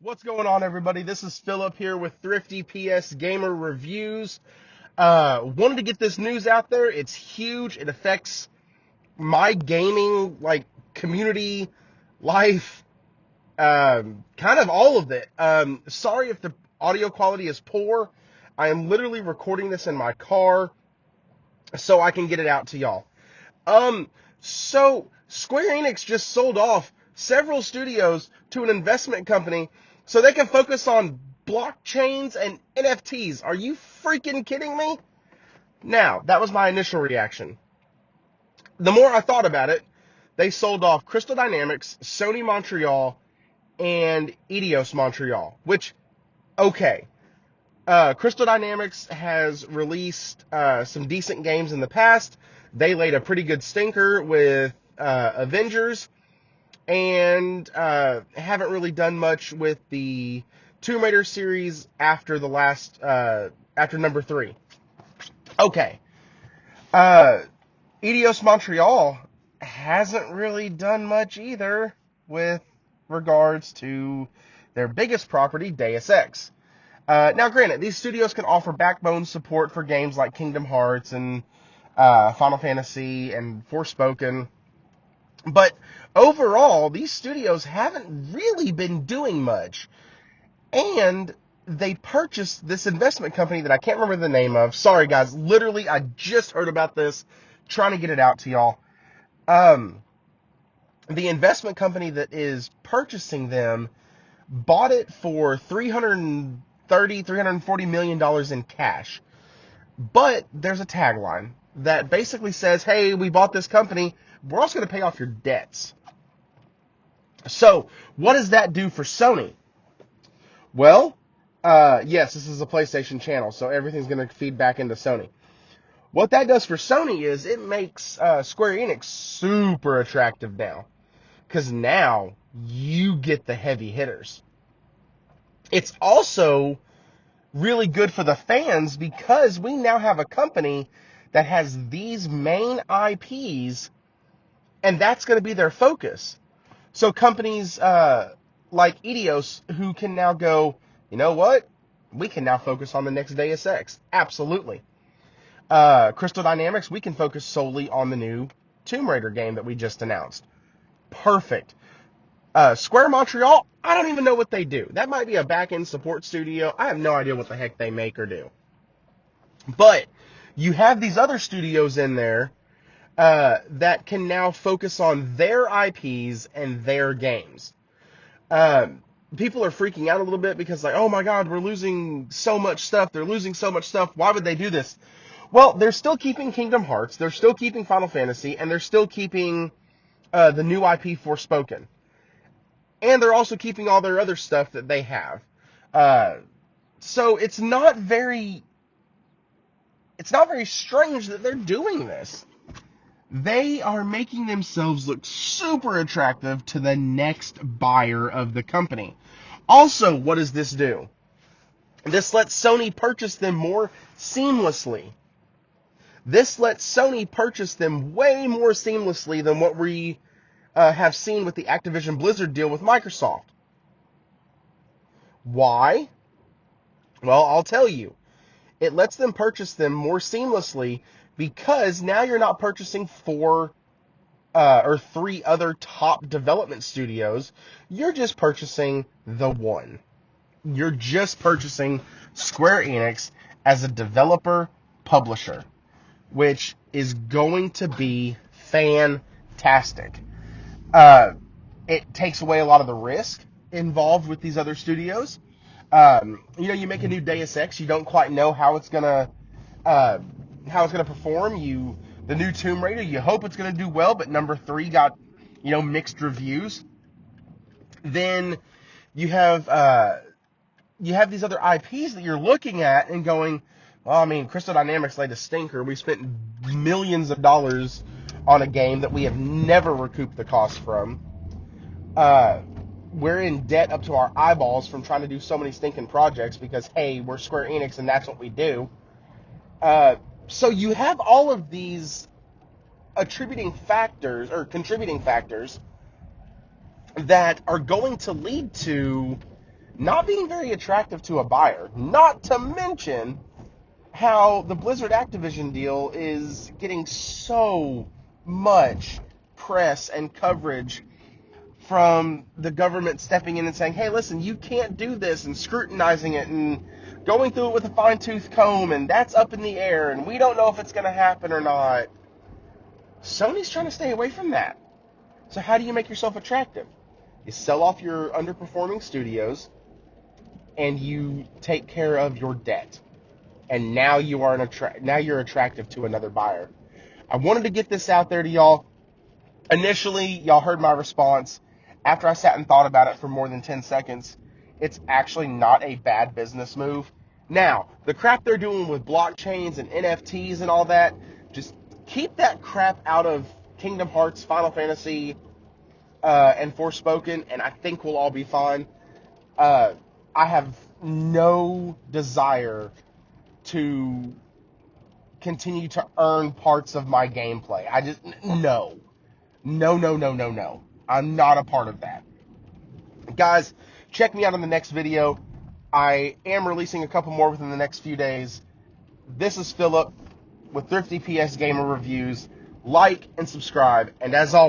What's going on, everybody? This is Philip here with Thrifty PS Gamer Reviews. Wanted to get this news out there. It's huge. It affects my gaming, community, life, kind of all of it. Sorry if the audio quality is poor. I am literally recording this in my car so I can get it out to y'all. So Square Enix just sold off several studios to an investment company so they can focus on blockchains and NFTs. Are you freaking kidding me? Now, that was my initial reaction. The more I thought about it, they sold off Crystal Dynamics, Sony Montreal, and Eidos Montreal, which, okay. Crystal Dynamics has released some decent games in the past. They laid a pretty good stinker with Avengers, and haven't really done much with the Tomb Raider series after the last, after number 3. Okay. Eidos Montreal hasn't really done much either with regards to their biggest property, Deus Ex. Now, granted, these studios can offer backbone support for games like Kingdom Hearts and Final Fantasy and Forspoken, but overall, these studios haven't really been doing much. And they purchased this investment company that I can't remember the name of. Sorry, guys. Literally, I just heard about this, trying to get it out to y'all. The investment company that is purchasing them bought it for $340 million in cash. But there's a tagline that basically says, hey, we bought this company, we're also going to pay off your debts. So, what does that do for Sony? Well, yes, this is a PlayStation channel, so everything's going to feed back into Sony. What that does for Sony is it makes Square Enix super attractive now. Because now you get the heavy hitters. It's also really good for the fans because we now have a company that has these main IPs, and that's going to be their focus. So companies like Eidos, who can now go, you know what? We can now focus on the next Deus Ex. Absolutely. Crystal Dynamics, we can focus solely on the new Tomb Raider game that we just announced. Perfect. Square Montreal, I don't even know what they do. That might be a back-end support studio. I have no idea what the heck they make or do. But you have these other studios in there that can now focus on their IPs and their games. People are freaking out a little bit because, oh my God, we're losing so much stuff. They're losing so much stuff. Why would they do this? Well, they're still keeping Kingdom Hearts. They're still keeping Final Fantasy. And they're still keeping the new IP Forspoken. And they're also keeping all their other stuff that they have. So it's not very strange that they're doing this. They are making themselves look super attractive to the next buyer of the company. Also, what does this do? This lets Sony purchase them more seamlessly. This lets Sony purchase them way more seamlessly than what we have seen with the Activision Blizzard deal with Microsoft. Why? Well, I'll tell you. It lets them purchase them more seamlessly because now you're not purchasing 4 or 3 other top development studios. You're just purchasing the one. You're just purchasing Square Enix as a developer publisher, which is going to be fantastic. It takes away a lot of the risk involved with these other studios. You make a new Deus Ex, you don't quite know how it's gonna perform. The new Tomb Raider, you hope it's gonna do well, but number 3 got, mixed reviews. Then you have these other IPs that you're looking at and going, well, Crystal Dynamics laid a stinker. We spent millions of dollars on a game that we have never recouped the cost from. We're in debt up to our eyeballs from trying to do so many stinking projects because, hey, we're Square Enix and that's what we do. So you have all of these contributing factors that are going to lead to not being very attractive to a buyer. Not to mention how the Blizzard Activision deal is getting so much press and coverage from the government stepping in and saying, hey, listen, you can't do this, and scrutinizing it and going through it with a fine-tooth comb, and that's up in the air, and we don't know if it's going to happen or not. Sony's trying to stay away from that. So how do you make yourself attractive? You sell off your underperforming studios, and you take care of your debt. And now you are now you're attractive to another buyer. I wanted to get this out there to y'all. Initially, y'all heard my response. After I sat and thought about it for more than 10 seconds, it's actually not a bad business move. Now, the crap they're doing with blockchains and NFTs and all that, just keep that crap out of Kingdom Hearts, Final Fantasy, and Forspoken, and I think we'll all be fine. I have no desire to continue to earn parts of my gameplay. I just, no. No. I'm not a part of that. Guys, check me out on the next video. I am releasing a couple more within the next few days. This is Philip with Thrifty PS Gamer Reviews. Like and subscribe, and as always,